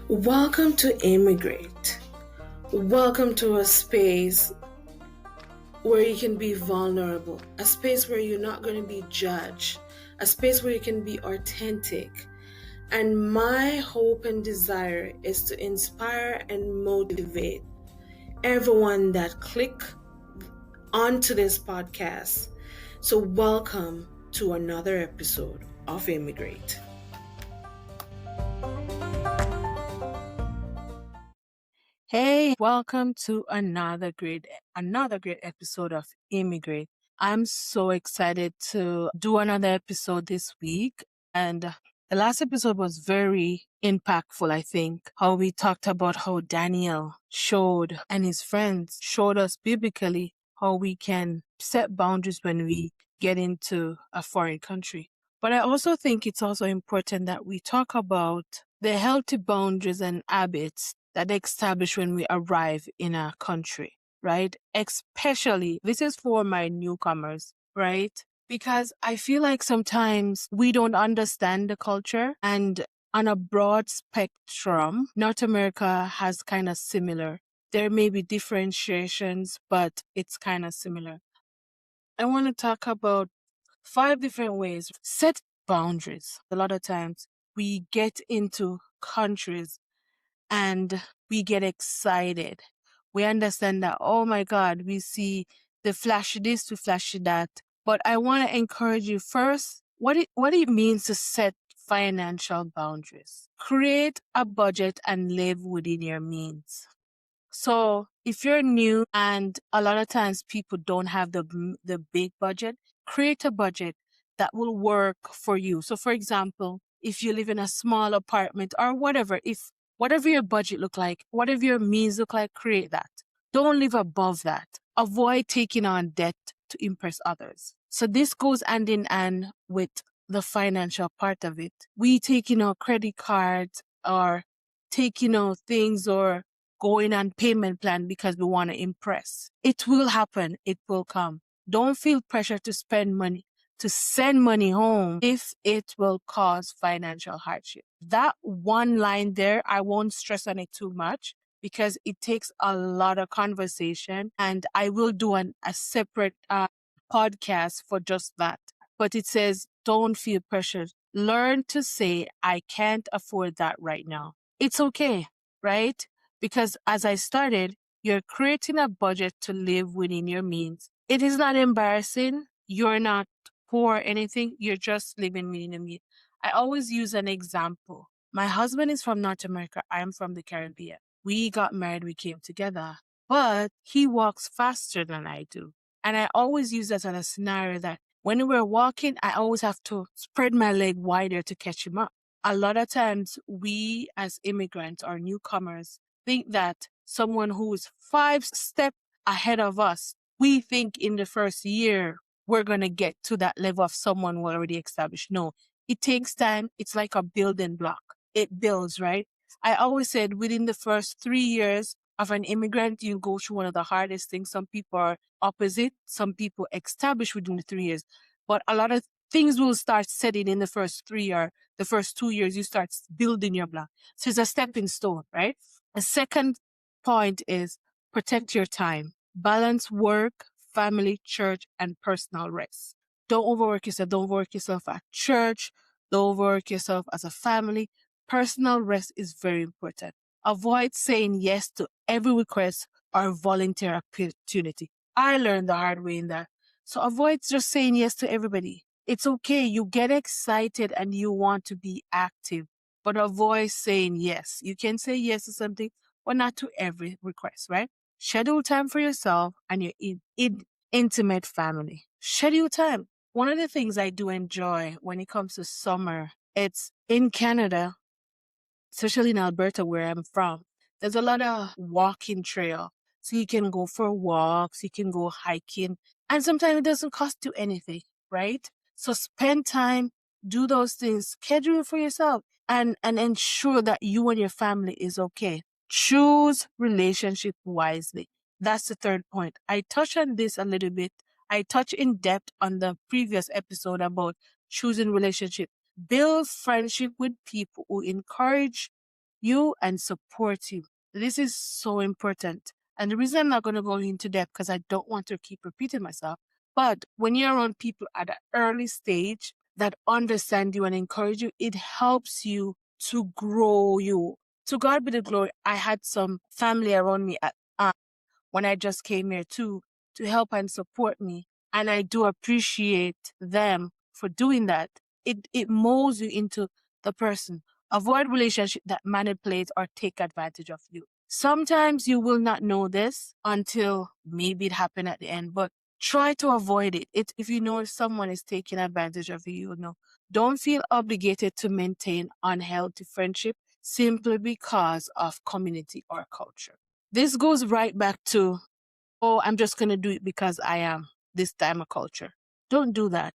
Welcome to Immigrant. Welcome to a space where you can be vulnerable, a space where you're not going to be judged, a space where you can be authentic. And my hope and desire is to inspire and motivate everyone that click onto this podcast. So welcome to another episode of Immigrate. Hey, welcome to another great episode of Immigrate. I'm so excited to do another episode this week. And the last episode was very impactful, I think. How we talked about how Daniel showed and his friends showed us biblically how we can set boundaries when we get into a foreign country. But I also think it's also important that we talk about the healthy boundaries and habits that they establish when we arrive in a country, right? Especially, this is for my newcomers, right? Because I feel like sometimes we don't understand the culture, and on a broad spectrum, North America has kind of similar. There may be differentiations, but it's kind of similar. I want to talk about 5 different ways. Set boundaries. A lot of times we get into countries and we get excited. We understand that, oh my God, we see the flashy this, the flashy that. But I want to encourage you first, what it means to set financial boundaries. Create a budget and live within your means. So if you're new and a lot of times people don't have the big budget, create a budget that will work for you. So for example, if you live in a small apartment or whatever, if whatever your budget look like, whatever your means look like, create that. Don't live above that. Avoid taking on debt to impress others. So this goes hand in hand with the financial part of it. We taking out credit cards or taking out things or going on payment plan because we want to impress. It will happen. It will come. Don't feel pressure to spend money, to send money home if it will cause financial hardship. That one line there, I won't stress on it too much because it takes a lot of conversation, and I will do a separate podcast for just that. But it says, don't feel pressured. Learn to say, I can't afford that right now. It's okay, right? Because as I started, you're creating a budget to live within your means. It is not embarrassing. You're not poor or anything. You're just living within your means. I always use an example. My husband is from North America. I'm from the Caribbean. We got married. We came together. But he walks faster than I do. And I always use that as a scenario that when we're walking, I always have to spread my leg wider to catch him up. A lot of times we as immigrants or newcomers think that someone who is 5 steps ahead of us, we think in the first year we're going to get to that level of someone who already established. No, it takes time. It's like a building block. It builds, right? I always said within the first 3 years of an immigrant, you go through one of the hardest things. Some people are opposite. Some people establish within the 3 years. But a lot of things will start setting in the first 3 or the first 2 years. You start building your block. So it's a stepping stone, right? The second point is protect your time. Balance work, family, church, and personal rest. Don't overwork yourself. Don't overwork yourself at church. Don't overwork yourself as a family. Personal rest is very important. Avoid saying yes to every request or volunteer opportunity. I learned the hard way in that. So avoid just saying yes to everybody. It's okay. You get excited and you want to be active, but avoid saying yes. You can say yes to something, but not to every request, right? Schedule time for yourself and your intimate family. Schedule time. One of the things I do enjoy when it comes to summer, it's in Canada, especially in Alberta, where I'm from, there's a lot of walking trail. So you can go for walks, you can go hiking, and sometimes it doesn't cost you anything, right? So spend time, do those things, schedule for yourself, and ensure that you and your family is okay. Choose relationship wisely. That's the third point. I touched on this a little bit. I touched in depth on the previous episode about choosing relationship. Build friendship with people who encourage you and support you. This is so important. And the reason I'm not going to go into depth because I don't want to keep repeating myself. But when you're around people at an early stage that understand you and encourage you, it helps you to grow you. To God be the glory. I had some family around me at when I just came here too to help and support me. And I do appreciate them for doing that. It molds you into the person. Avoid relationship that manipulate or take advantage of you. Sometimes you will not know this until maybe it happened at the end, but try to avoid it. If you know someone is taking advantage of you, you know, don't feel obligated to maintain unhealthy friendship simply because of community or culture. This goes right back to, oh, I'm just going to do it because I am this time of culture. Don't do that.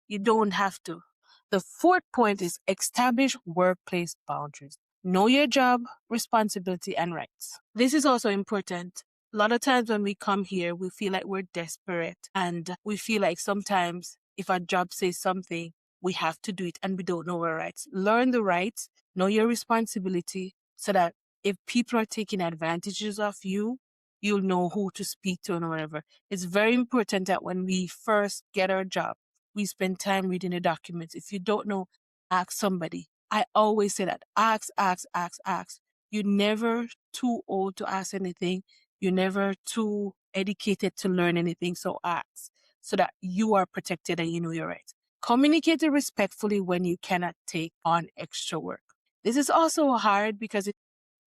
You don't have to. The fourth point is establish workplace boundaries. Know your job, responsibility, and rights. This is also important. A lot of times when we come here, we feel like we're desperate and we feel like sometimes if our job says something, we have to do it and we don't know our rights. Learn the rights, know your responsibility so that if people are taking advantages of you, you'll know who to speak to and whatever. It's very important that when we first get our job, we spend time reading the documents. If you don't know, ask somebody. I always say that. Ask, ask, ask, ask. You're never too old to ask anything. You're never too educated to learn anything. So ask so that you are protected and you know your rights. Communicate respectfully when you cannot take on extra work. This is also hard because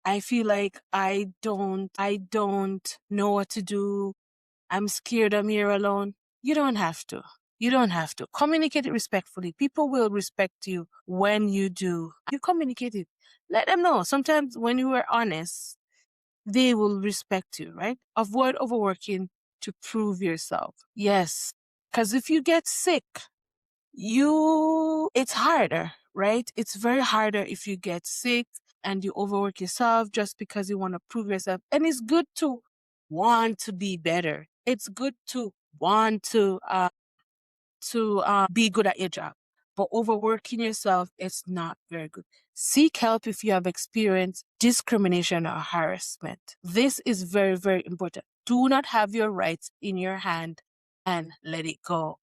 I feel like I don't know what to do. I'm scared I'm here alone. You don't have to. You don't have to. Communicate it respectfully. People will respect you when you do. You communicate it. Let them know. Sometimes when you are honest, they will respect you, right? Avoid overworking to prove yourself. Yes. Because if you get sick, it's harder, right? It's very harder if you get sick and you overwork yourself just because you want to prove yourself. And it's good to want to be better. It's good to want to be good at your job. But overworking yourself is not very good. Seek help if you have experienced discrimination or harassment. This is very, very important. Do not have your rights in your hand and let it go.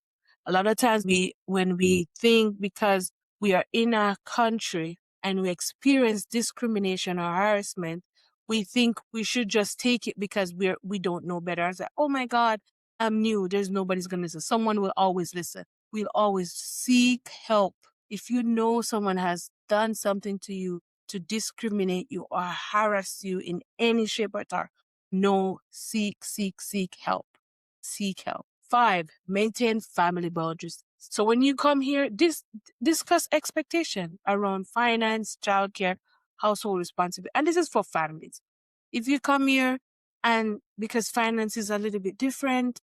A lot of times when we think because we are in a country and we experience discrimination or harassment, we think we should just take it because we don't know better. It's like, oh my God, I'm new. There's nobody's going to listen. Someone will always listen. We'll always seek help. If you know someone has done something to you to discriminate you or harass you in any shape or form, no, seek help. Seek help. 5, maintain family boundaries. So when you come here, discuss expectation around finance, childcare, household responsibility. And this is for families. If you come here and because finance is a little bit different,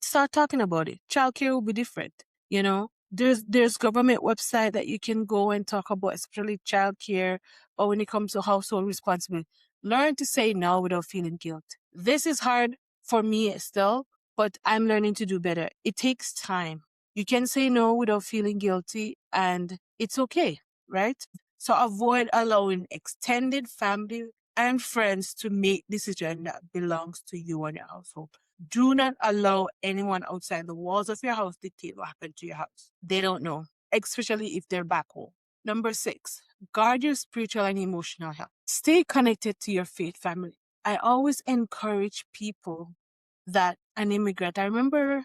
start talking about it. Childcare will be different. You know, there's government website that you can go and talk about, especially childcare, or when it comes to household responsibility. Learn to say no without feeling guilt. This is hard for me still, but I'm learning to do better. It takes time. You can say no without feeling guilty, and it's okay, right? So avoid allowing extended family and friends to make decisions that belongs to you and your household. Do not allow anyone outside the walls of your house dictate what happened to your house. They don't know, especially if they're back home. Number 6, guard your spiritual and emotional health. Stay connected to your faith family. I always encourage people that an immigrant. I remember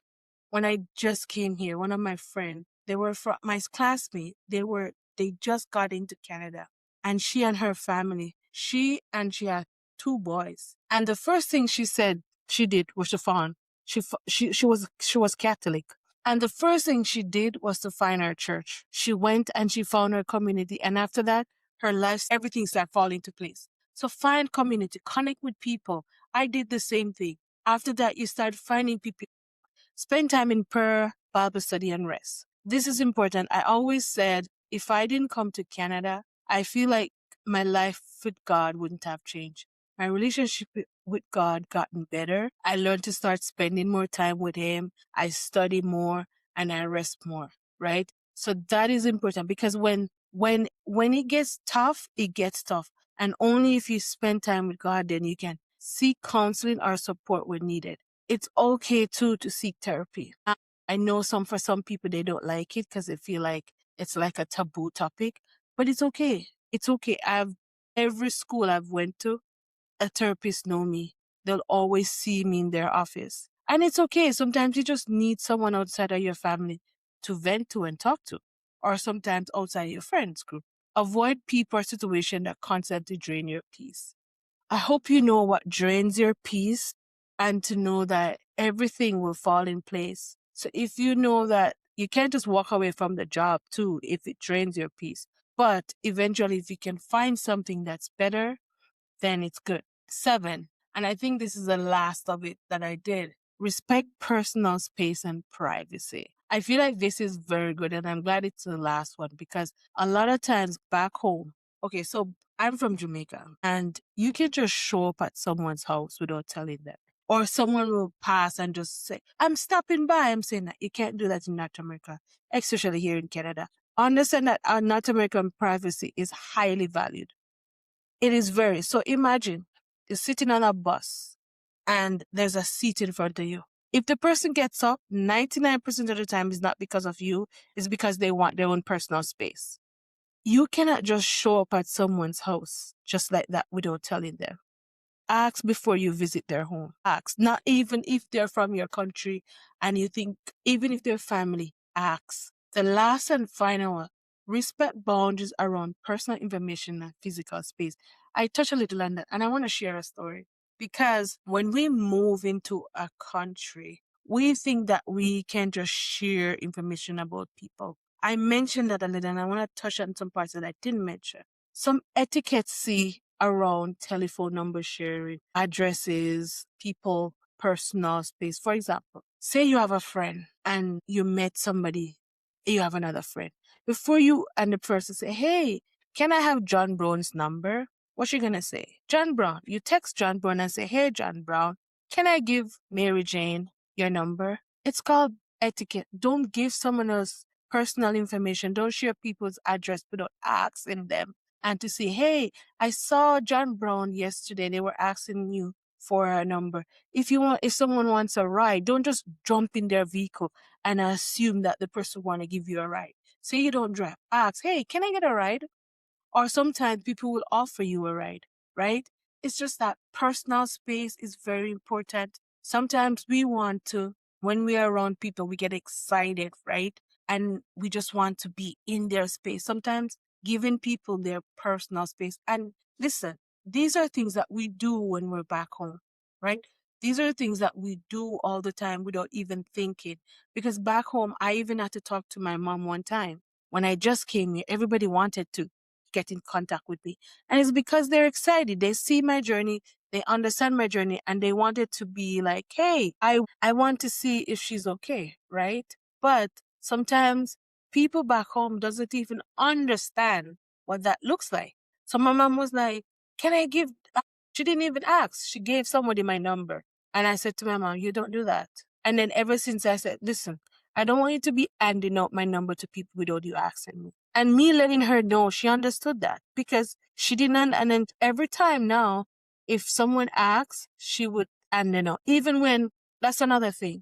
when I just came here, one of my friends, they were from my classmate. They just got into Canada, and she and her family, she had 2 boys. And the first thing she did was to find she was Catholic. And the first thing she did was to find her church. She went and she found her community. And after that, her life, everything started falling into place. So find community, connect with people. I did the same thing. After that, you start finding people. Spend time in prayer, Bible study, and rest. This is important. I always said, if I didn't come to Canada, I feel like my life with God wouldn't have changed. My relationship with God gotten better. I learned to start spending more time with Him. I study more and I rest more, right? So that is important because when when it gets tough, it gets tough. And only if you spend time with God, then you can seek counseling or support when needed. It's okay too to seek therapy. I know for some people, they don't like it because they feel like it's like a taboo topic, but it's okay. It's okay. Every school I've went to, a therapist know me. They'll always see me in their office. And it's okay. Sometimes you just need someone outside of your family to vent to and talk to, or sometimes outside your friends group. Avoid people or situations that constantly drain your peace. I hope you know what drains your peace and to know that everything will fall in place. So if you know that you can't just walk away from the job too if it drains your peace, but eventually if you can find something that's better, then it's good. 7, and I think this is the last of it that I did. Respect personal space and privacy. I feel like this is very good, and I'm glad it's the last one because a lot of times back home, okay, so I'm from Jamaica, and you can just show up at someone's house without telling them. Or someone will pass and just say, I'm stopping by. I'm saying that you can't do that in North America, especially here in Canada. Understand that our North American privacy is highly valued. It is very. So imagine you're sitting on a bus and there's a seat in front of you. If the person gets up, 99% of the time is not because of you, it's because they want their own personal space. You cannot just show up at someone's house just like that without telling them. Ask before you visit their home. Ask, not even if they're from your country and you think, even if they're family, ask. The last and final one, respect boundaries around personal information and physical space. I touch a little on that and I want to share a story because when we move into a country, we think that we can just share information about people. I mentioned that a little and I want to touch on some parts that I didn't mention. Some etiquette around telephone number sharing, addresses, people, personal space. For example, say you have a friend and you met somebody, you have another friend. Before you and the person say, hey, can I have John Brown's number? What you gonna say? John Brown. You text John Brown and say, hey, John Brown, can I give Mary Jane your number? It's called etiquette. Don't give someone else personal information. Don't share people's address without asking them. And to say, hey, I saw John Brown yesterday. They were asking you for a number. If someone wants a ride, don't just jump in their vehicle and assume that the person want to give you a ride. Say you don't drive. Ask, hey, can I get a ride? Or sometimes people will offer you a ride, right? It's just that personal space is very important. Sometimes we want to, when we are around people, we get excited, right? And we just want to be in their space. Sometimes giving people their personal space. And listen, these are things that we do when we're back home, right? These are things that we do all the time without even thinking. Because back home, I even had to talk to my mom one time. When I just came here, everybody wanted to get in contact with me. And it's because they're excited. They see my journey, they understand my journey, and they wanted to be like, hey, I want to see if she's okay, right? But sometimes people back home doesn't even understand what that looks like. So my mom was like, can I give, she didn't even ask. She gave somebody my number. And I said to my mom, you don't do that. And then ever since I said, listen, I don't want you to be handing out my number to people without you asking me. And me letting her know, she understood that because she didn't. And then every time now, if someone asks, she would, and even when, that's another thing.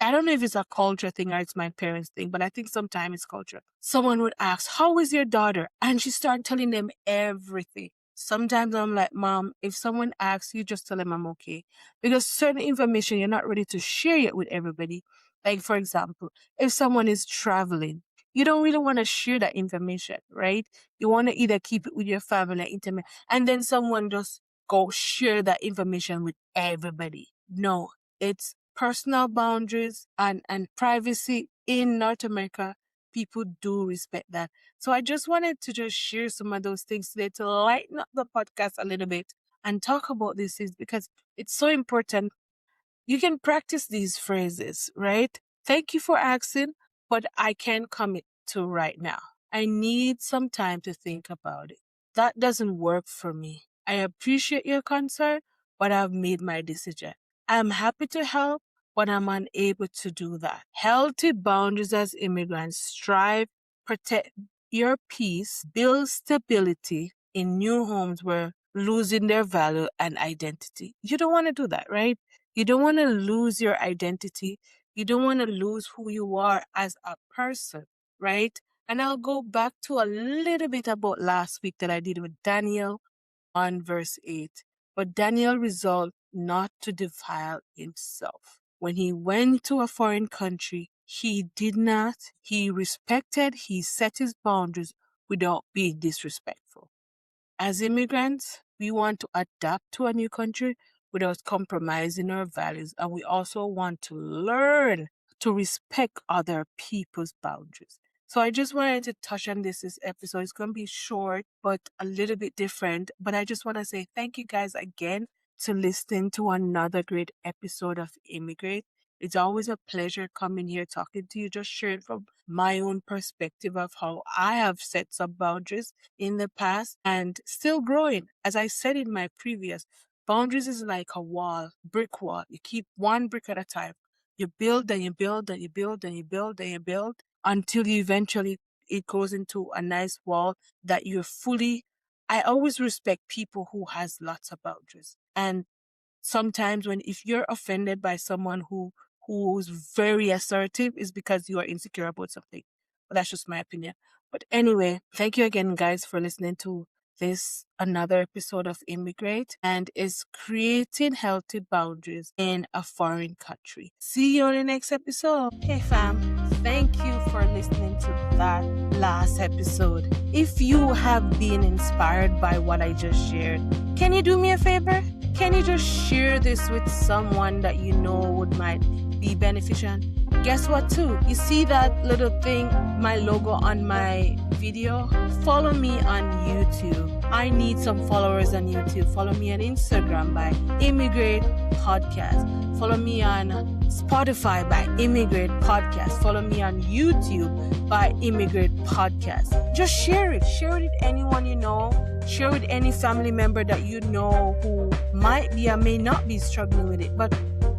I don't know if it's a culture thing or it's my parents' thing, but I think sometimes it's culture. Someone would ask, how is your daughter? And she started telling them everything. Sometimes I'm like, Mom, if someone asks, you just tell them I'm okay. Because certain information, you're not ready to share it with everybody. Like, for example, if someone is traveling, you don't really want to share that information, right? You want to either keep it with your family, intimate, and then someone just go share that information with everybody. No, it's personal boundaries and privacy in North America. People do respect that. So I just wanted to just share some of those things today to lighten up the podcast a little bit and talk about these things because it's so important. You can practice these phrases, right? Thank you for asking, but I can't commit to right now. I need some time to think about it. That doesn't work for me. I appreciate your concern, but I've made my decision. I'm happy to help, but I'm unable to do that. Healthy boundaries as immigrants strive, protect your peace, build stability in new homes where losing their value and identity. You don't want to do that, right? You don't want to lose your identity. You don't want to lose who you are as a person, right? And I'll go back to a little bit about last week that I did with Daniel on verse 8. But Daniel resolved not to defile himself. When he went to a foreign country, he did not, he respected, he set his boundaries without being disrespectful. As immigrants, we want to adapt to a new country without compromising our values. And we also want to learn to respect other people's boundaries. So I just wanted to touch on this episode. It's going to be short, but a little bit different. But I just want to say thank you guys again to listening to another great episode of Immigrate. It's always a pleasure coming here talking to you, just sharing from my own perspective of how I have set some boundaries in the past and still growing. As I said in my previous, boundaries is like a wall, brick wall. You keep one brick at a time. You build and you build and you build and you build and you build until you eventually it goes into a nice wall that you're fully. I always respect people who has lots of boundaries. And sometimes if you're offended by someone who's very assertive, is because you are insecure about something. But that's just my opinion. But anyway, thank you again, guys, for listening to this another episode of Immigrate, and is creating healthy boundaries in a foreign country. See you on the next episode. Hey fam, thank you for listening to that last episode. If you have been inspired by what I just shared, can you do me a favor? Can you just share this with someone that you know might be beneficial? Guess what too? You see that little thing, my logo on my video? Follow me on YouTube. I need some followers on YouTube. Follow me on Instagram by Immigrant Podcast. Follow me on Spotify by Immigrant Podcast. Follow me on YouTube by Immigrant Podcast. Just share it. Share it with anyone you know. Share with any family member that you know who might be or may not be struggling with it. But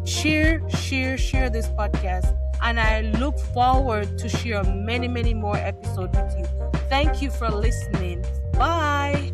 share this podcast. And I look forward to share many, many more episodes with you. Thank you for listening. Bye.